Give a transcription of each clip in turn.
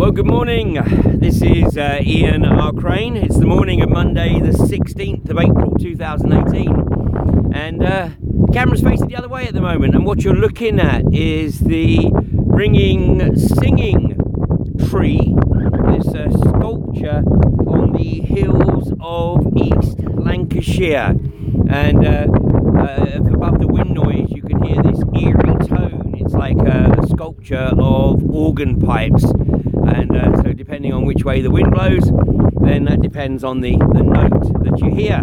Well, good morning. This is Ian R. Crane. It's the morning of Monday, the 16th of April 2018. And the camera's facing the other way at the moment. And what you're looking at is the ringing, singing tree. This sculpture on the hills of East Lancashire. And above the wind noise, you can hear this eerie tone. It's like a sculpture of organ pipes. And so depending on which way the wind blows, then that depends on the note that you hear.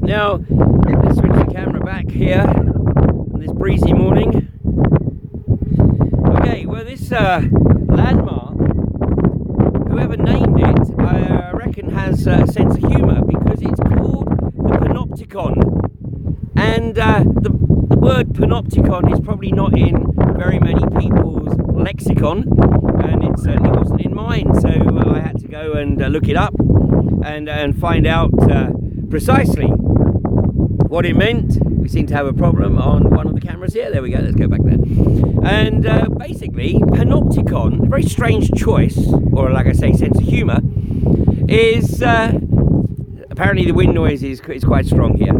Now, let's switch the camera back here on this breezy morning. Okay, well, this landmark, whoever named it, I reckon has a sense of humour, because it's called the Panopticon. And the word Panopticon is probably not in very many people's lexicon, and it certainly wasn't in mine, so I had to go and look it up and find out precisely what it meant. We seem to have a problem on one of the cameras here. There we go, let's go back there. And basically, Panopticon, a very strange choice, or like I say, sense of humour, is apparently the wind noise is quite strong here.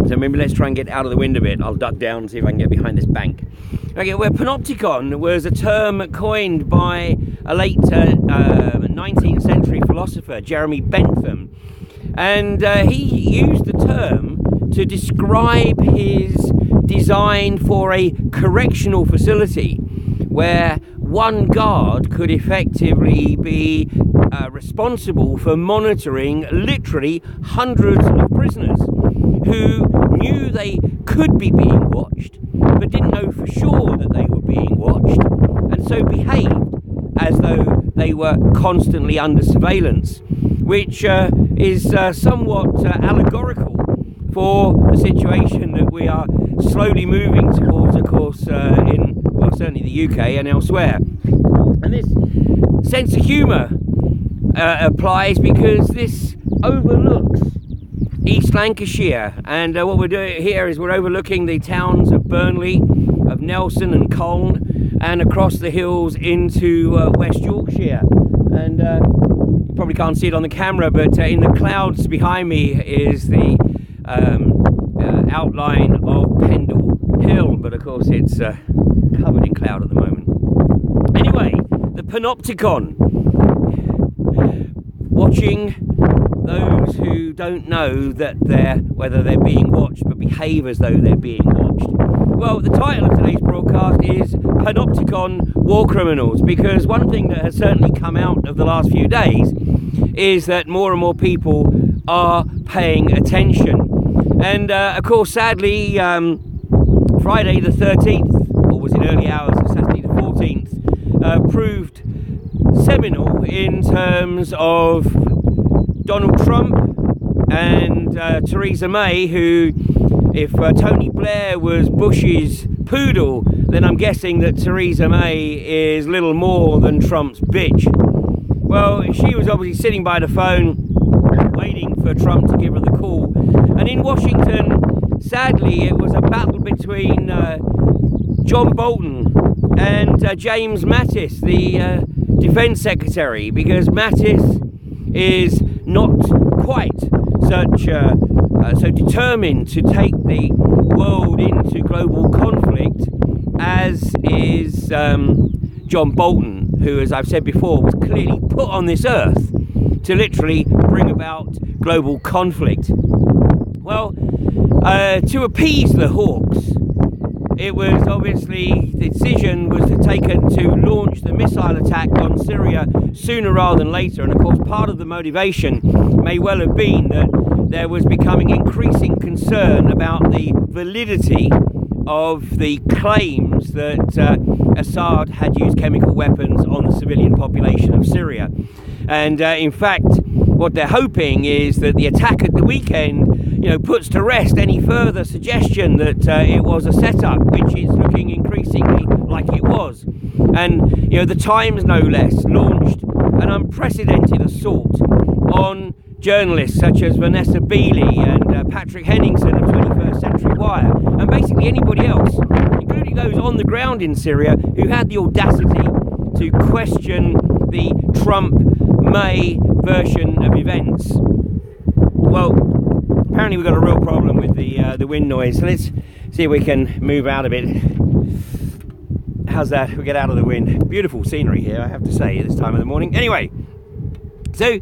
So maybe let's try and get out of the wind a bit. I'll duck down and see if I can get behind this bank. Okay, well, Panopticon was a term coined by a late 19th century philosopher, Jeremy Bentham. And he used the term to describe his design for a correctional facility where one guard could effectively be responsible for monitoring literally hundreds of prisoners who knew they could be being watched, but didn't know for sure that they were being watched, and so behaved as though they were constantly under surveillance, which is somewhat allegorical for the situation that we are slowly moving towards, of course, in, well, certainly the UK and elsewhere. And this sense of humour applies because this overlooks East Lancashire, and what we're doing here is we're overlooking the towns of Burnley, of Nelson and Colne, and across the hills into West Yorkshire. And you probably can't see it on the camera, but in the clouds behind me is the outline of Pendle Hill, but of course it's covered in cloud at the moment. Anyway, the Panopticon, watching those who don't know that whether they're being watched but behave as though they're being watched. Well, the title of today's broadcast is Panopticon War Criminals, because one thing that has certainly come out of the last few days is that more and more people are paying attention. And of course, sadly, Friday the 13th, or was it early hours of Saturday the 14th, proved seminal in terms of Donald Trump and Theresa May, who, if Tony Blair was Bush's poodle, then I'm guessing that Theresa May is little more than Trump's bitch. Well, she was obviously sitting by the phone waiting for Trump to give her the call. And in Washington, sadly, it was a battle between John Bolton and James Mattis, the Defence Secretary, because Mattis is not quite so determined to take the world into global conflict as is John Bolton, who, as I've said before, was clearly put on this earth to literally bring about global conflict. Well, to appease the hawks, it was obviously, the decision was taken to launch the missile attack on Syria sooner rather than later. And of course, part of the motivation may well have been that there was becoming increasing concern about the validity of the claims that Assad had used chemical weapons on the civilian population of Syria. And in fact, what they're hoping is that the attack at the weekend, puts to rest any further suggestion that it was a setup, which is looking increasingly like it was. And the Times, no less, launched an unprecedented assault on journalists such as Vanessa Beeley and Patrick Henningsen of 21st Century Wire, and basically anybody else, including those on the ground in Syria, who had the audacity to question the Trump-May version of events. Well, apparently we've got a real problem with the wind noise, so let's see if we can move out of it. How's that? We get out of the wind. Beautiful scenery here, I have to say, at this time of the morning. Anyway, so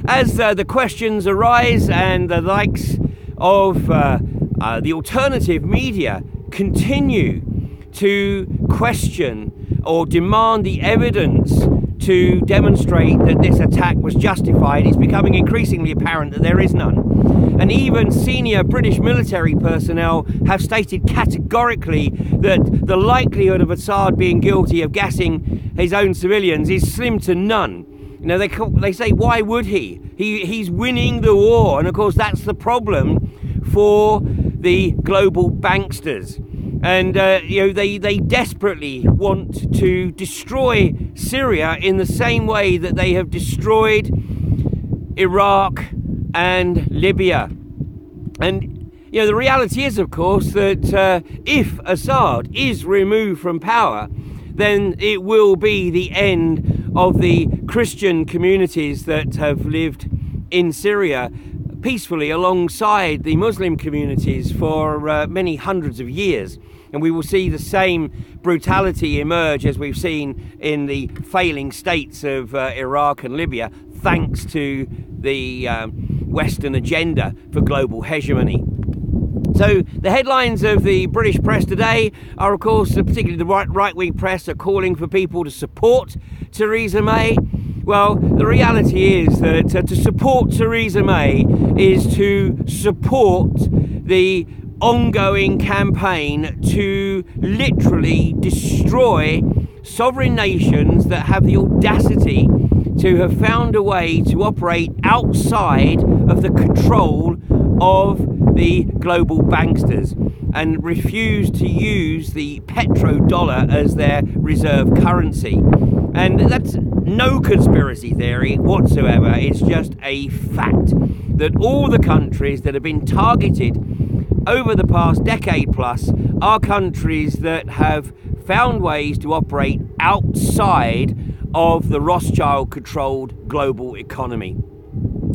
as the questions arise and the likes of the alternative media continue to question or demand the evidence to demonstrate that this attack was justified, it's becoming increasingly apparent that there is none. And even senior British military personnel have stated categorically that the likelihood of Assad being guilty of gassing his own civilians is slim to none. You know, they say, why would he? He's winning the war. And of course, that's the problem for the global banksters. And you know, they desperately want to destroy Syria in the same way that they have destroyed Iraq and Libya. And you know, the reality is, of course, that if Assad is removed from power, then it will be the end of the Christian communities that have lived in Syria peacefully alongside the Muslim communities for many hundreds of years. And we will see the same brutality emerge as we've seen in the failing states of Iraq and Libya, thanks to the Western agenda for global hegemony. So the headlines of the British press today are, of course, particularly the right-wing press, are calling for people to support Theresa May. Well, the reality is that to support Theresa May is to support the ongoing campaign to literally destroy sovereign nations that have the audacity to have found a way to operate outside of the control of the global banksters and refuse to use the petrodollar as their reserve currency. And that's no conspiracy theory whatsoever. It's just a fact that all the countries that have been targeted over the past decade plus are countries that have found ways to operate outside of the Rothschild-controlled global economy.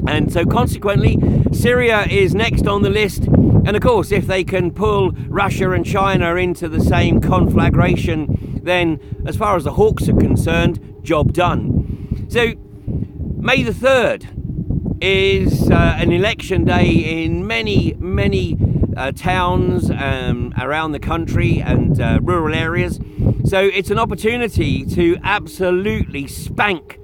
And so consequently, Syria is next on the list. And of course, if they can pull Russia and China into the same conflagration, then as far as the hawks are concerned, job done. So May the 3rd is an election day in many towns around the country and rural areas. So it's an opportunity to absolutely spank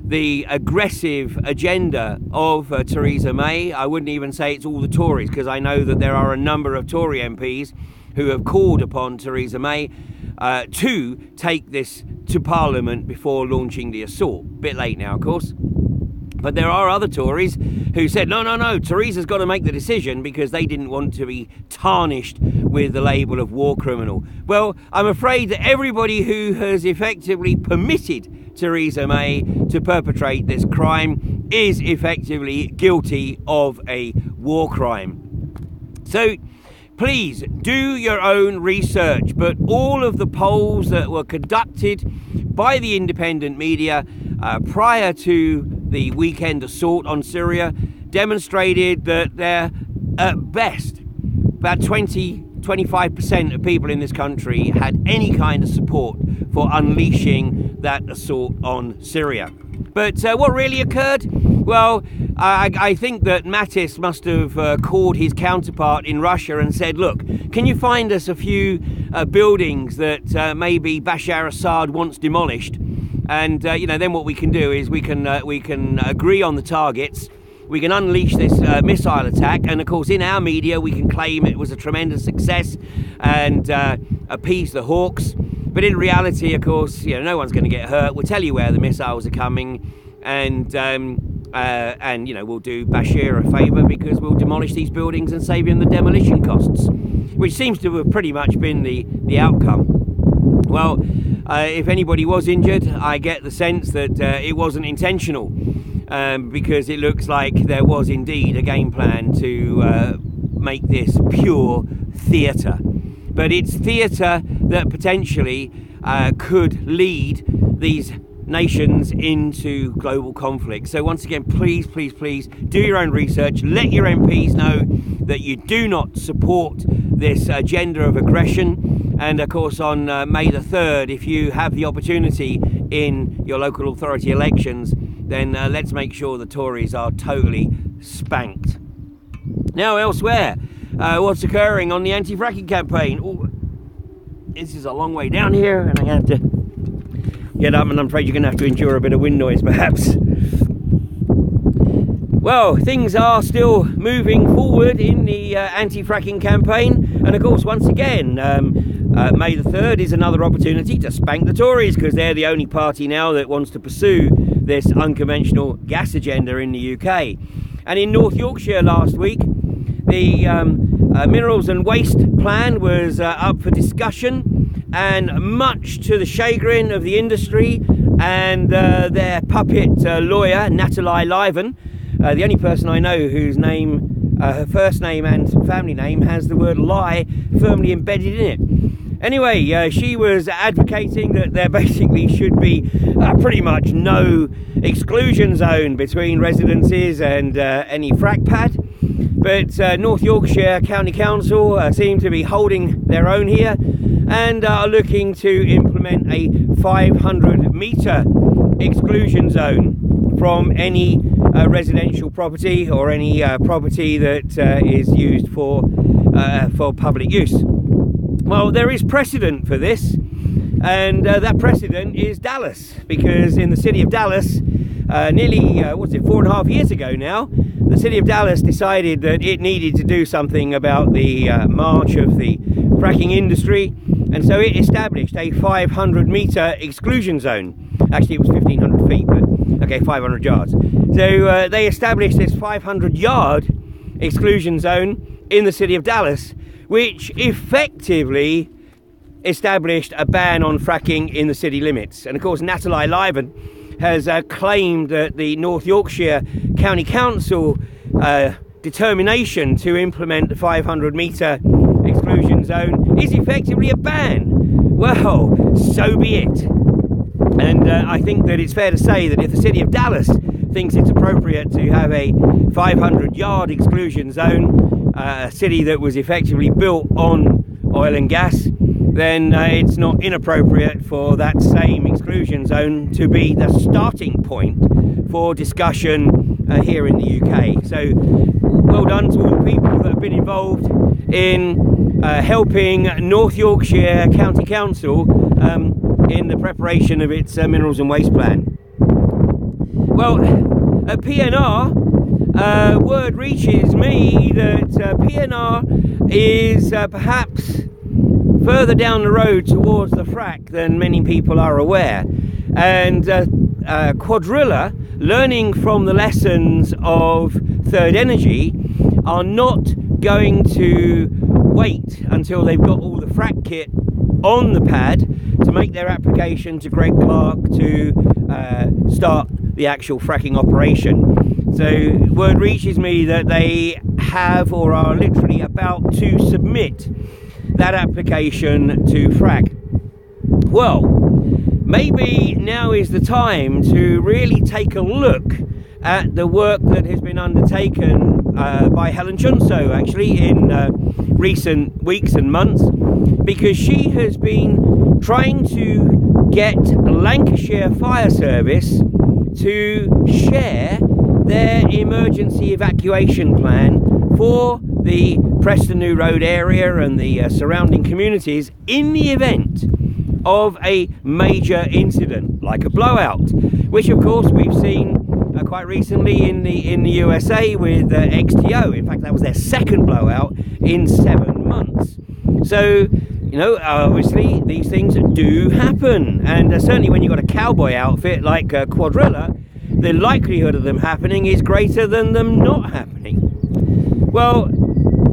the aggressive agenda of Theresa May. I wouldn't even say it's all the Tories, because I know that there are a number of Tory MPs who have called upon Theresa May to take this to Parliament before launching the assault. Bit late now, of course. But there are other Tories who said, no, Theresa's got to make the decision, because they didn't want to be tarnished with the label of war criminal. Well, I'm afraid that everybody who has effectively permitted Theresa May to perpetrate this crime is effectively guilty of a war crime. So please do your own research, but all of the polls that were conducted by the independent media prior to the weekend assault on Syria demonstrated that there, at best, about 25% of people in this country had any kind of support for unleashing that assault on Syria. But what really occurred? Well, I think that Mattis must have called his counterpart in Russia and said, look, can you find us a few buildings that maybe Bashar Assad wants demolished? And you know, then what we can do is we can agree on the targets. We can unleash this missile attack, and of course in our media we can claim it was a tremendous success and appease the hawks. But in reality, of course, you know, no one's going to get hurt. We'll tell you where the missiles are coming, and you know, we'll do Bashir a favour, because we'll demolish these buildings and save him the demolition costs, which seems to have pretty much been the outcome. Well, if anybody was injured, I get the sense that it wasn't intentional, because it looks like there was indeed a game plan to make this pure theatre. But it's theatre that potentially could lead these nations into global conflict. So once again, please do your own research. Let your MPs know that you do not support this agenda of aggression. And of course, on May the 3rd, if you have the opportunity in your local authority elections, then let's make sure the Tories are totally spanked. Now elsewhere, what's occurring on the anti-fracking campaign? Ooh, this is a long way down here, and I have to get up, and I'm afraid you're going to have to endure a bit of wind noise perhaps. Well, things are still moving forward in the anti-fracking campaign, and of course once again May the 3rd is another opportunity to spank the Tories, because they're the only party now that wants to pursue this unconventional gas agenda in the UK. And in North Yorkshire last week, the Minerals and Waste Plan was up for discussion, and much to the chagrin of the industry and their puppet lawyer, Natalie Liven, the only person I know whose name, her first name and family name has the word lie firmly embedded in it. Anyway, she was advocating that there basically should be pretty much no exclusion zone between residences and any frack pad. But North Yorkshire County Council seem to be holding their own here, and are looking to implement a 500-metre exclusion zone from any residential property or any property that is used for public use. Well, there is precedent for this, and that precedent is Dallas, because in the city of Dallas, nearly 4.5 years ago now, the city of Dallas decided that it needed to do something about the march of the fracking industry, and so it established a 500-metre exclusion zone. Actually, it was 1,500 feet, but okay, 500 yards. So they established this 500-yard exclusion zone in the city of Dallas, which effectively established a ban on fracking in the city limits. And of course, Natalie Liven has claimed that the North Yorkshire County Council determination to implement the 500-metre exclusion zone is effectively a ban. Well, so be it. And I think that it's fair to say that if the city of Dallas thinks it's appropriate to have a 500-yard exclusion zone, a city that was effectively built on oil and gas, then it's not inappropriate for that same exclusion zone to be the starting point for discussion here in the UK. So well done to all the people that have been involved in helping North Yorkshire County Council in the preparation of its Minerals and Waste Plan. Well, at PNR, word reaches me that PNR is perhaps further down the road towards the frack than many people are aware, and Quadrilla, learning from the lessons of Third Energy, are not going to wait until they've got all the frack kit on the pad to make their application to Greg Clark to start the actual fracking operation. So word reaches me that they have or are literally about to submit that application to frack. Well, maybe now is the time to really take a look at the work that has been undertaken by Helen Chunso actually in recent weeks and months, because she has been trying to get Lancashire Fire Service to share their emergency evacuation plan for the Preston New Road area and the surrounding communities in the event of a major incident like a blowout, which of course we've seen quite recently in the USA with XTO. In fact, that was their second blowout in 7 months. So, you know, obviously these things do happen, and certainly when you've got a cowboy outfit like Quadrilla, the likelihood of them happening is greater than them not happening. Well,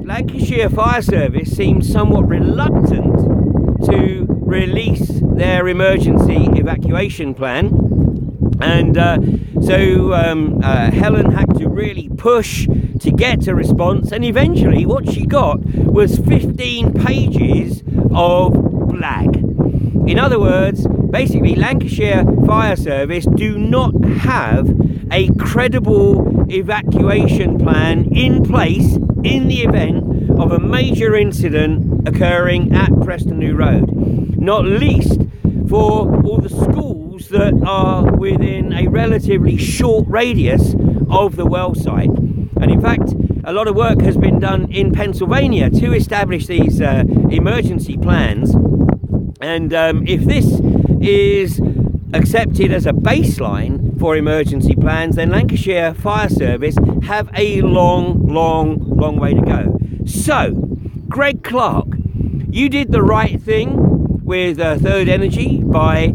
Lancashire Fire Service seems somewhat reluctant to release their emergency evacuation plan, and so Helen had to really push to get a response, and eventually what she got was 15 pages of lag. In other words, basically Lancashire Fire Service do not have a credible evacuation plan in place in the event of a major incident occurring at Preston New Road, not least for all the schools that are within a relatively short radius of the well site. And in fact, a lot of work has been done in Pennsylvania to establish these emergency plans. And if this is accepted as a baseline for emergency plans, then Lancashire Fire Service have a long way to go. So, Greg Clark, you did the right thing with Third Energy by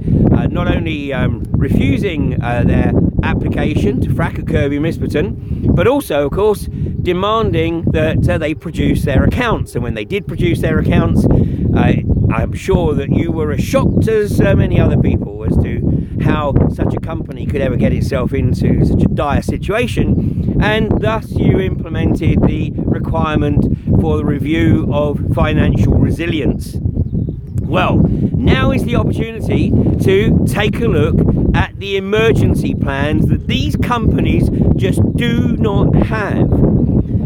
not only refusing their application to frack at Kirby Misperton, but also, of course, demanding that they produce their accounts. And when they did produce their accounts, I'm sure that you were as shocked as many other people as to how such a company could ever get itself into such a dire situation, and thus you implemented the requirement for the review of financial resilience. Well, now is the opportunity to take a look at the emergency plans that these companies just do not have.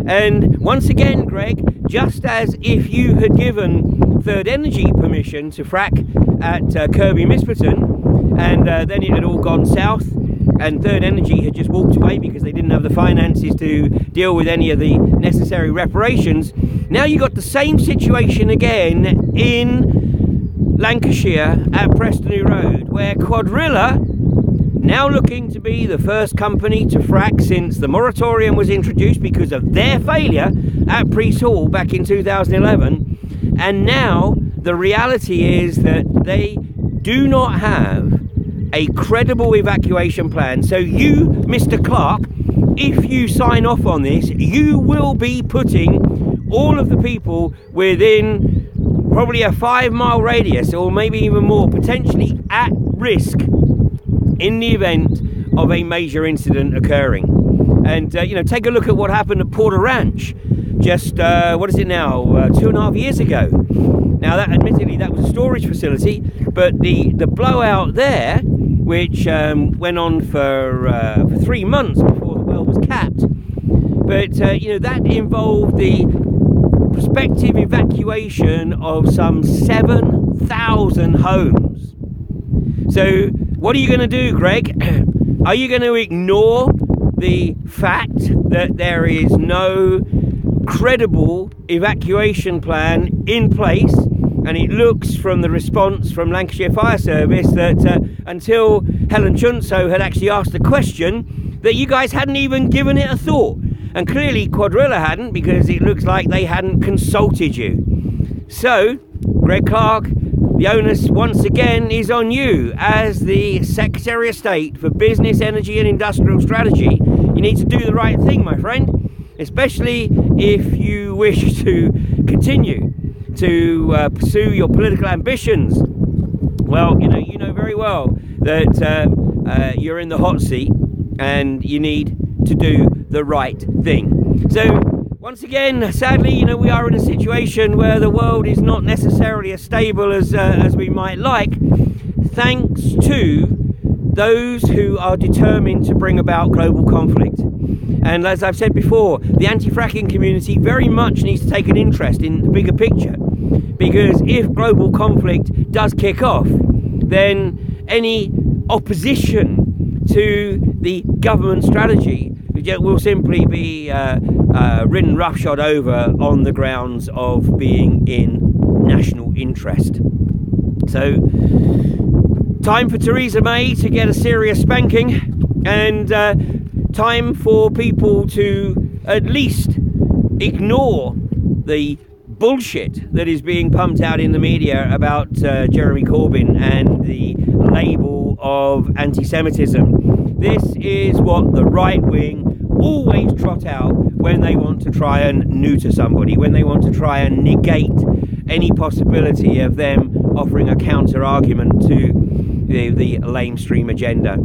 And once again, Greg, just as if you had given Third Energy permission to frack at Kirby Misperton, and then it had all gone south, and Third Energy had just walked away because they didn't have the finances to deal with any of the necessary reparations, now you got the same situation again in Lancashire at Preston New Road, where Quadrilla, now looking to be the first company to frack since the moratorium was introduced because of their failure at Priest Hall back in 2011, and now the reality is that they do not have a credible evacuation plan. So you, Mr. Clark, if you sign off on this, you will be putting all of the people within probably a 5-mile radius, or maybe even more, potentially at risk in the event of a major incident occurring. And you know, take a look at what happened at Porter Ranch just what is it now, 2.5 years ago. Now that, admittedly, that was a storage facility, but the blowout there, which went on for 3 months before the well was capped, but you know, that involved the prospective evacuation of some 7,000 homes. So what are you going to do, Greg? Are you going to ignore the fact that there is no credible evacuation plan in place? And it looks from the response from Lancashire Fire Service that until Helen Chunso had actually asked the question, that you guys hadn't even given it a thought. And clearly Quadrilla hadn't, because it looks like they hadn't consulted you. So, Greg Clark, the onus once again is on you as the Secretary of State for Business, Energy and Industrial Strategy. You need to do the right thing, my friend, especially if you wish to continue to pursue your political ambitions. Well, you know very well that you're in the hot seat and you need to do the right thing. So once again, sadly, we are in a situation where the world is not necessarily as stable as we might like, thanks to those who are determined to bring about global conflict. And as I've said before, the anti-fracking community very much needs to take an interest in the bigger picture, because if global conflict does kick off, then any opposition to the government strategy will simply be ridden roughshod over on the grounds of being in national interest. So, time for Theresa May to get a serious spanking, and time for people to at least ignore the bullshit that is being pumped out in the media about Jeremy Corbyn and the label of anti-Semitism. This is what the right wing always trot out when they want to try and neuter somebody, when they want to try and negate any possibility of them offering a counter argument to the lamestream agenda.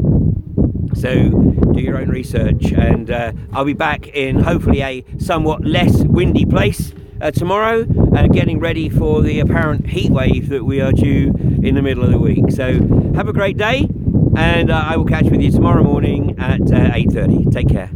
So do your own research, and I'll be back in hopefully a somewhat less windy place tomorrow, getting ready for the apparent heat wave that we are due in the middle of the week. So have a great day, and I will catch you with you tomorrow morning at 8:30. Take care.